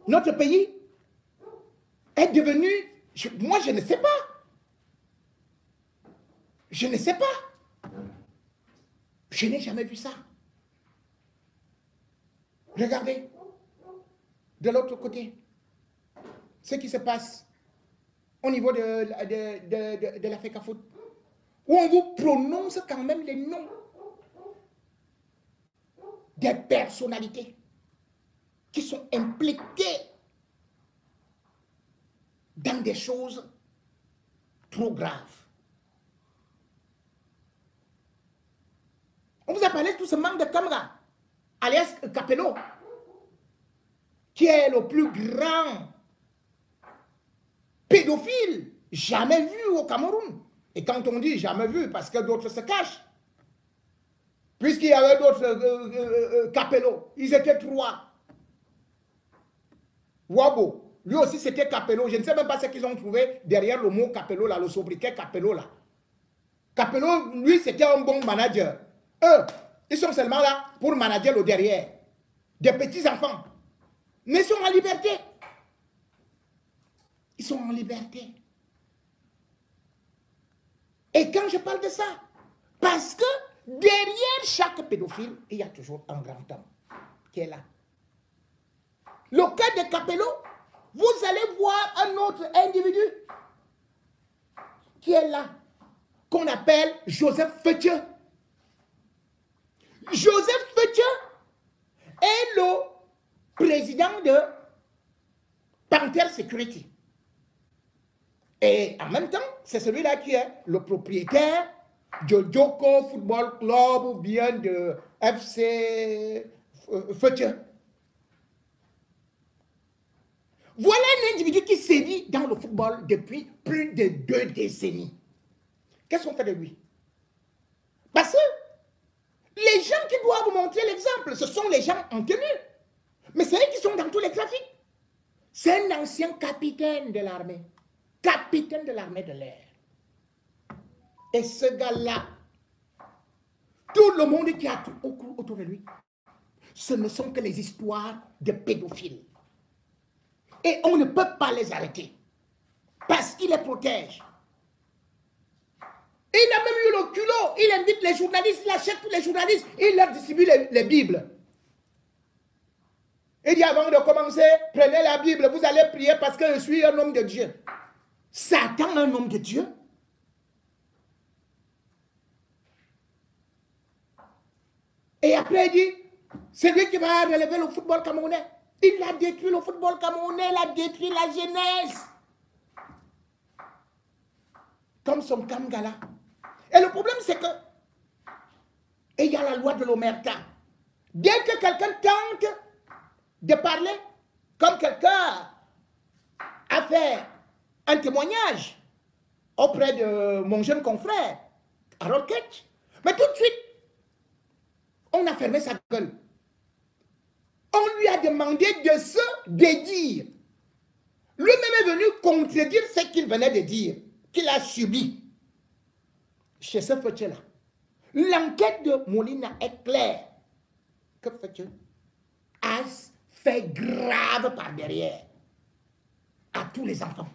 notre pays est devenu... moi, je ne sais pas. Je ne sais pas. Je n'ai jamais vu ça. Regardez, de l'autre côté, ce qui se passe au niveau de la FECAFOOT, où on vous prononce quand même les noms des personnalités qui sont impliquées dans des choses trop graves. On vous a parlé tout ce manque de Camara, alias Capello, qui est le plus grand pédophile jamais vu au Cameroun. Et quand on dit jamais vu, parce que d'autres se cachent. Puisqu'il y avait d'autres Capello, ils étaient 3. Wabo, lui aussi c'était Capello. Je ne sais même pas ce qu'ils ont trouvé derrière le mot Capello, là, le sobriquet Capello. Là. Capello, lui, c'était un bon manager. Eux, ils sont seulement là pour manager le derrière. Des petits-enfants. Mais ils sont en liberté. Ils sont en liberté. Et quand je parle de ça, parce que derrière chaque pédophile, il y a toujours un grand homme qui est là. Le cas de Capello, vous allez voir un autre individu qui est là, qu'on appelle Joseph Fethieu. Joseph Fethieu est le président de Panther Security. Et en même temps, c'est celui-là qui est le propriétaire de Joko Football Club ou bien de FC Fethieu. Voilà un individu qui sévit dans le football depuis plus de 2 décennies. Qu'est-ce qu'on fait de lui? Parce que les gens qui doivent vous montrer l'exemple, ce sont les gens en tenue. Mais c'est eux qui sont dans tous les trafics. C'est un ancien capitaine de l'armée. Capitaine de l'armée de l'air. Et ce gars-là, tout le monde qui a autour de lui, ce ne sont que les histoires de pédophiles. Et on ne peut pas les arrêter. Parce qu'il les protège. Il a même eu le culot. Il invite les journalistes, il achète tous les journalistes, il leur distribue les Bibles. Il dit avant de commencer, prenez la Bible, vous allez prier parce que je suis un homme de Dieu. Satan, un homme de Dieu. Et après il dit, c'est lui qui va relever le football camerounais. Il a détruit le football camerounais, il a détruit la jeunesse. Comme son Kamgala. Et le problème c'est que, et il y a la loi de l'Omerta. Dès que quelqu'un tente de parler, comme quelqu'un a fait un témoignage auprès de mon jeune confrère, Harold Ketch, mais tout de suite, on a fermé sa gueule. On lui a demandé de se dédire. Lui-même est venu contredire ce qu'il venait de dire, qu'il a subi chez ce Fethieu-là. L'enquête de Molina est claire que Fethieu a fait grave par derrière à tous les enfants.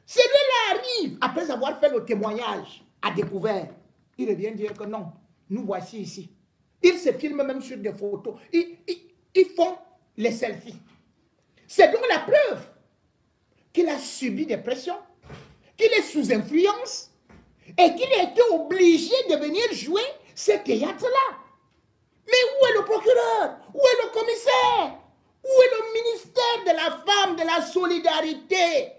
Celui-là arrive, après avoir fait le témoignage à découvert, il revient dire que non, nous voici ici. Il se filme même sur des photos. Ils font les selfies. C'est donc la preuve qu'il a subi des pressions, qu'il est sous influence et qu'il a été obligé de venir jouer ce théâtre-là. Mais où est le procureur? Où est le commissaire? Où est le ministère de la femme, de la solidarité?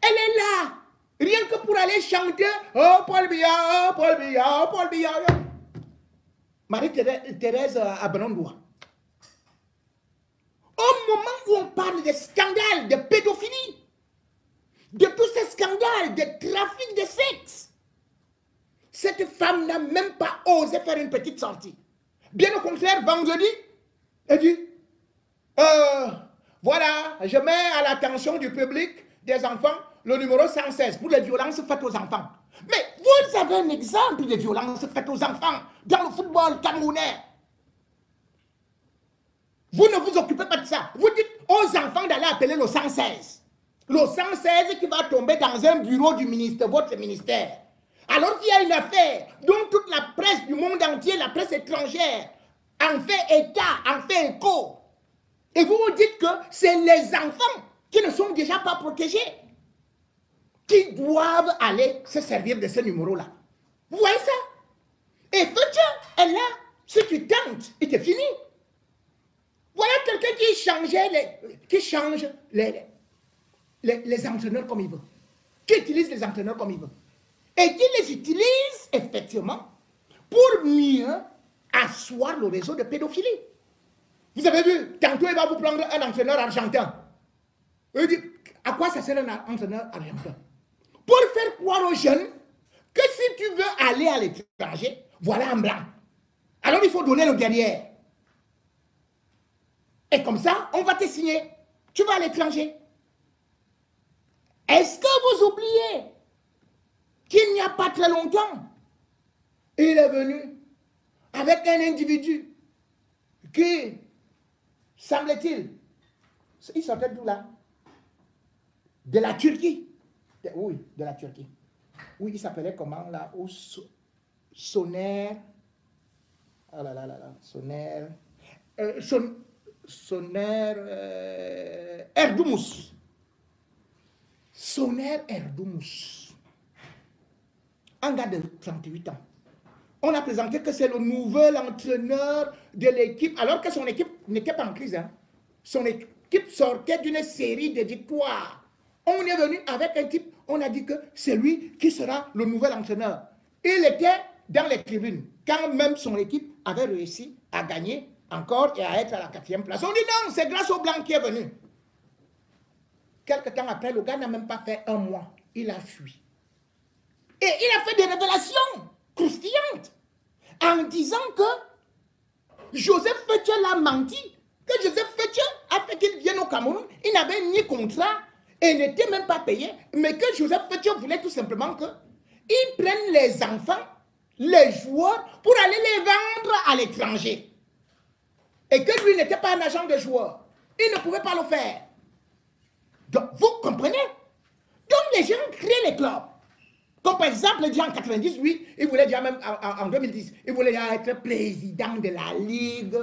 Elle est là, rien que pour aller chanter « Oh, Paul Biya, oh, Paul Biya, oh, Paul Biya ». Marie-Thérèse Abrandoua. Au moment où on parle de scandales, de pédophilie, de tous ces scandales, de trafic de sexe, cette femme n'a même pas osé faire une petite sortie. Bien au contraire, vendredi, elle dit voilà, je mets à l'attention du public, des enfants, le numéro 116 pour les violences faites aux enfants. Mais vous avez un exemple de violences faites aux enfants dans le football camerounais. Vous ne vous occupez pas de ça. Vous dites aux enfants d'aller appeler le 116. Le 116 qui va tomber dans un bureau du ministère, votre ministère. Alors qu'il y a une affaire dont toute la presse du monde entier, la presse étrangère, en fait état, en fait écho. Et vous vous dites que c'est les enfants qui ne sont déjà pas protégés qui doivent aller se servir de ce numéro-là. Vous voyez ça? Et Fetcher est là. Si tu tentes, il te finit. Voilà quelqu'un qui change les entraîneurs comme il veut. Qui utilise les entraîneurs comme il veut. Et qui les utilise effectivement pour mieux asseoir le réseau de pédophilie. Vous avez vu, tantôt il va vous prendre un entraîneur argentin. Il dit, à quoi ça sert un entraîneur argentin? Pour faire croire aux jeunes que si tu veux aller à l'étranger, voilà un blanc. Alors il faut donner le derrière. Et comme ça, on va te signer. Tu vas à l'étranger. Est-ce que vous oubliez qu'il n'y a pas très longtemps, il est venu avec un individu qui, semble-t-il, il sortait d'où là? De la Turquie. Oui, de la Turquie. Oui, il s'appelait comment là? Soner. Oh là là là là. Soner. Soner. Erdoumus. Soner Erdoumus. Un gars de 38 ans. On a présenté que c'est le nouvel entraîneur de l'équipe, alors que son équipe n'était pas en crise. Hein. Son équipe sortait d'une série de victoires. On est venu avec un type, on a dit que c'est lui qui sera le nouvel entraîneur. Il était dans les tribunes, quand même son équipe avait réussi à gagner encore et à être à la 4e place. On dit non, c'est grâce au blanc qui est venu. Quelque temps après, le gars n'a même pas fait un mois. Il a fui. Et il a fait des révélations croustillantes en disant que Joseph Fetcher l'a menti, que Joseph Fetcher a fait qu'il vienne au Cameroun, il n'avait ni contrat et n'était même pas payé, mais que Joseph Fetcher voulait tout simplement qu'ils prennent les enfants, les joueurs, pour aller les vendre à l'étranger. Et que lui n'était pas un agent de joueur. Il ne pouvait pas le faire. Donc, vous comprenez? Donc, les gens créent les clubs. Comme par exemple, il dit en 98, il voulait déjà même en 2010, il voulait déjà être président de la ligue,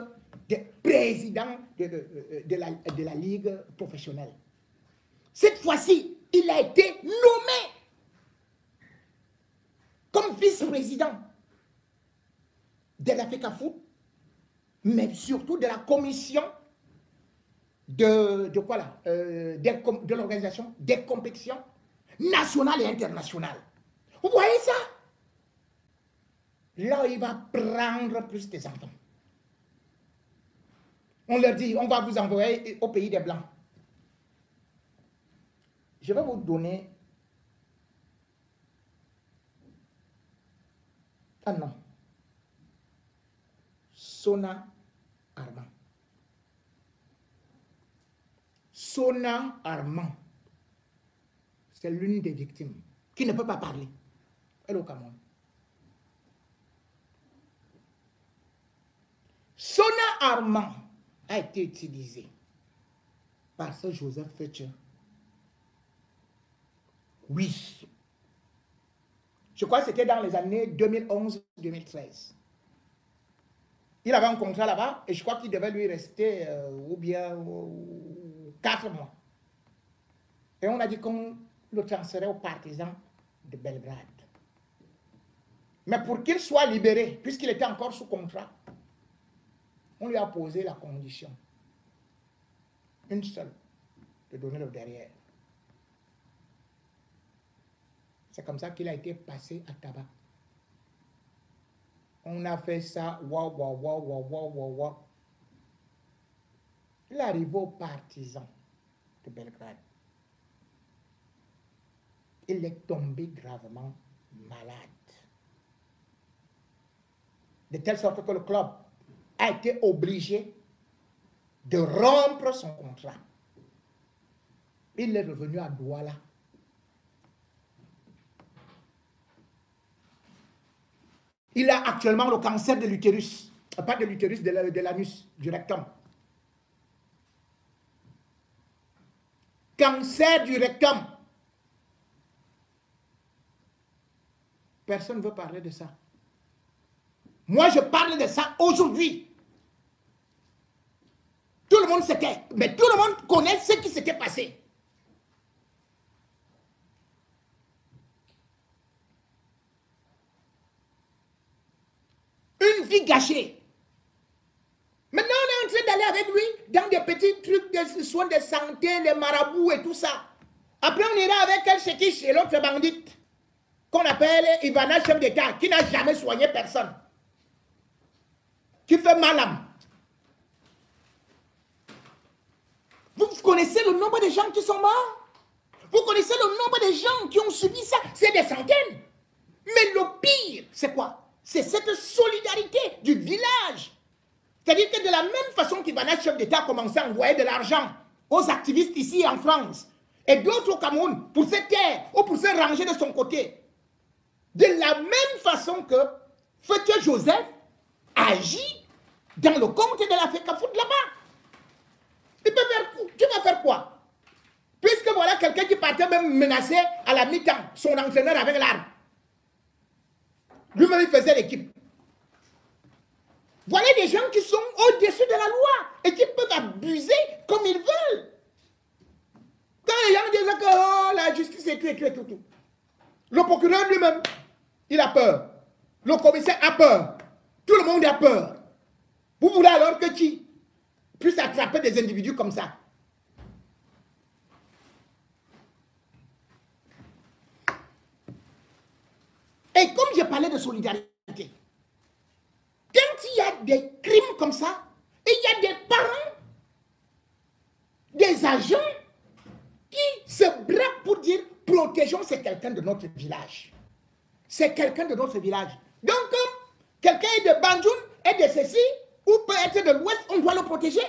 président de la ligue professionnelle. Cette fois-ci, il a été nommé comme vice-président de l'Africa Foot, mais surtout de la commission de quoi là, de l'organisation des compétitions nationales et internationales. Vous voyez ça? Là, il va prendre plus des enfants. On leur dit, on va vous envoyer au pays des Blancs. Je vais vous donner un nom. Sona Armand. Sona Armand, c'est l'une des victimes qui ne peut pas parler. Elle est au Cameroun. Sona Armand a été utilisé par ce Joseph Fetcher. Oui. Je crois que c'était dans les années 2011-2013. Il avait un contrat là-bas et je crois qu'il devait lui rester ou bien 4 mois. Et on a dit qu'on le transférait aux partisans de Belgrade. Mais pour qu'il soit libéré, puisqu'il était encore sous contrat, on lui a posé la condition, une seule, de donner le derrière. C'est comme ça qu'il a été passé à tabac. On a fait ça, waouh. Il arrive aux partisans de Belgrade. Il est tombé gravement malade. De telle sorte que le club a été obligé de rompre son contrat. Il est revenu à Douala. Il a actuellement le cancer de l'utérus. Pas de l'utérus, de l'anus, du rectum. cancer du rectum. Personne ne veut parler de ça. Moi, je parle de ça aujourd'hui. Tout le monde s'était, mais tout le monde connaît ce qui s'était passé. Une vie gâchée. Maintenant, on est en train d'aller avec lui dans des petits trucs de soins de santé, les marabouts et tout ça. Après, on ira avec elle chez l'autre bandite, qu'on appelle Ivana, chef d'État, qui n'a jamais soigné personne. Qui fait mal à. Vous connaissez le nombre de gens qui sont morts? Vous connaissez le nombre de gens qui ont subi ça? C'est des centaines. Mais le pire, c'est quoi? C'est cette solidarité du village. C'est-à-dire que de la même façon qu'Ivana, chef d'État, a commencé à envoyer de l'argent aux activistes ici en France et d'autres au Cameroun pour se taire ou pour se ranger de son côté, de la même façon que Feu Joseph agit dans le compte de la FECAFOOT là-bas. Tu vas faire quoi? Puisque voilà quelqu'un qui partait même menacer à la mi-temps son entraîneur avec l'arme. Lui-même, il faisait l'équipe. Voilà des gens qui sont au-dessus de la loi et qui peuvent abuser comme ils veulent. Quand les gens disent que oh, la justice est tout. Le procureur lui-même, il a peur. Le commissaire a peur. Tout le monde a peur. Vous voulez alors que qui puisse attraper des individus comme ça? Et comme j'ai parlé de solidarité, quand il y a des crimes comme ça, il y a des parents, des agents qui se braquent pour dire protégeons, c'est quelqu'un de notre village. C'est quelqu'un de notre village. Donc, comme quelqu'un est de Banjoun, est de ceci, ou peut être de l'Ouest, on doit le protéger.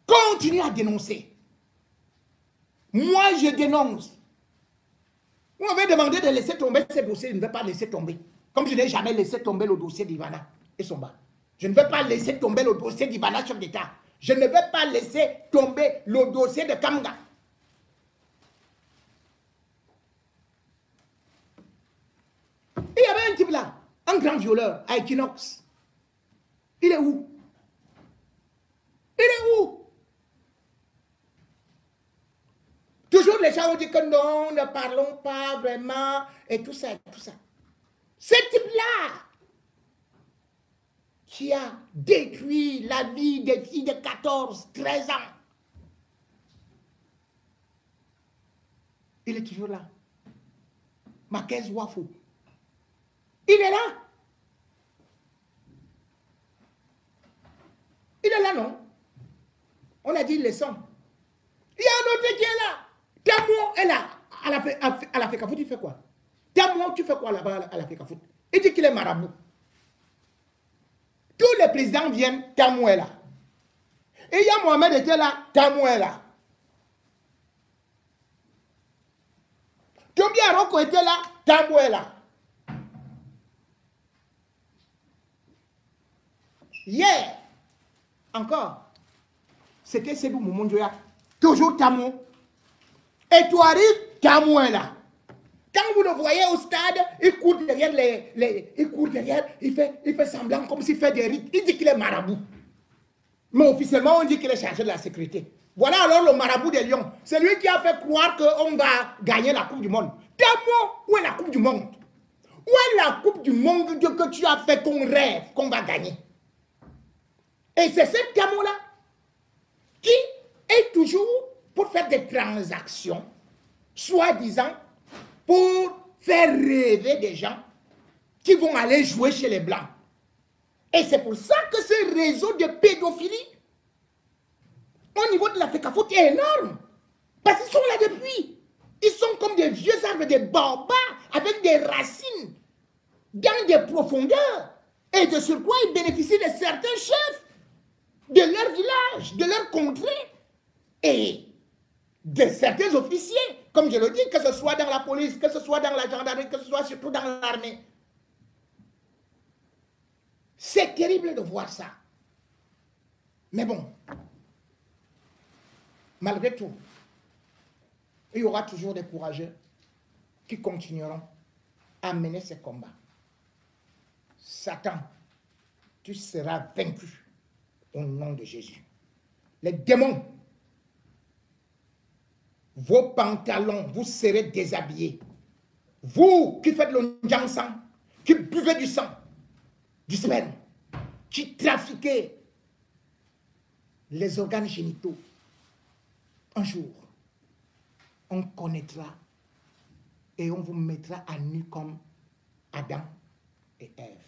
Continuez à dénoncer. Moi, je dénonce. Vous m'avez demandé de laisser tomber ce dossier, je ne vais pas laisser tomber. Comme je n'ai jamais laissé tomber le dossier d'Ivana et Somba. Je ne vais pas laisser tomber le dossier d'Ivana, chef d'État. Je ne vais pas laisser tomber le dossier de Kamga. Il y avait un type là, un grand violeur à Equinox. Il est où? Il est où? Toujours les gens ont dit que non, ne parlons pas vraiment, et tout ça, et tout ça. Ce type-là, qui a détruit la vie des filles de 14, 13 ans, il est toujours là. Makez Wafou. Il est là. Il est là, non? On a dit laissons. Il y a un autre qui est là. Tamou est là. À la FECAFOOT, il fait quoi? Tamou, tu fais quoi là-bas à la FECAFOOT? Il dit qu'il est marabout. Tous les présidents viennent, Tamou est là. Et il y a Mohamed était là, Tamou est là. Tombi Aroko était là, Tamou est là. Hier, encore, c'était Sebou Moumoundjoya, toujours Tamou. Et tu arrives, Tamou est là. Quand vous le voyez au stade, il court derrière il court derrière, il fait semblant comme s'il fait des rites. Il dit qu'il est marabout. Mais officiellement, on dit qu'il est chargé de la sécurité. Voilà alors le marabout des Lions. C'est lui qui a fait croire qu'on va gagner la Coupe du Monde. Tamou, où est la Coupe du Monde? Où est la Coupe du Monde que tu as fait qu'on rêve qu'on va gagner? Et c'est ce Tamou-là qui est toujours pour faire des transactions, soi-disant, pour faire rêver des gens qui vont aller jouer chez les Blancs. Et c'est pour ça que ce réseau de pédophilie au niveau de la FECAFOOT est énorme. Parce qu'ils sont là depuis. Ils sont comme des vieux arbres, des baobabs, avec des racines dans des profondeurs. Et de surcroît, ils bénéficient de certains chefs de leur village, de leur contrée, et de certains officiers, comme je le dis, que ce soit dans la police, que ce soit dans la gendarmerie, que ce soit surtout dans l'armée. C'est terrible de voir ça. Mais bon, malgré tout, il y aura toujours des courageux qui continueront à mener ces combats. Satan, tu seras vaincu au nom de Jésus. Les démons, vos pantalons, vous serez déshabillés. Vous qui faites le njang-sang, qui buvez du sang, du sperme, qui trafiquez les organes génitaux, un jour, on connaîtra et on vous mettra à nu comme Adam et Ève.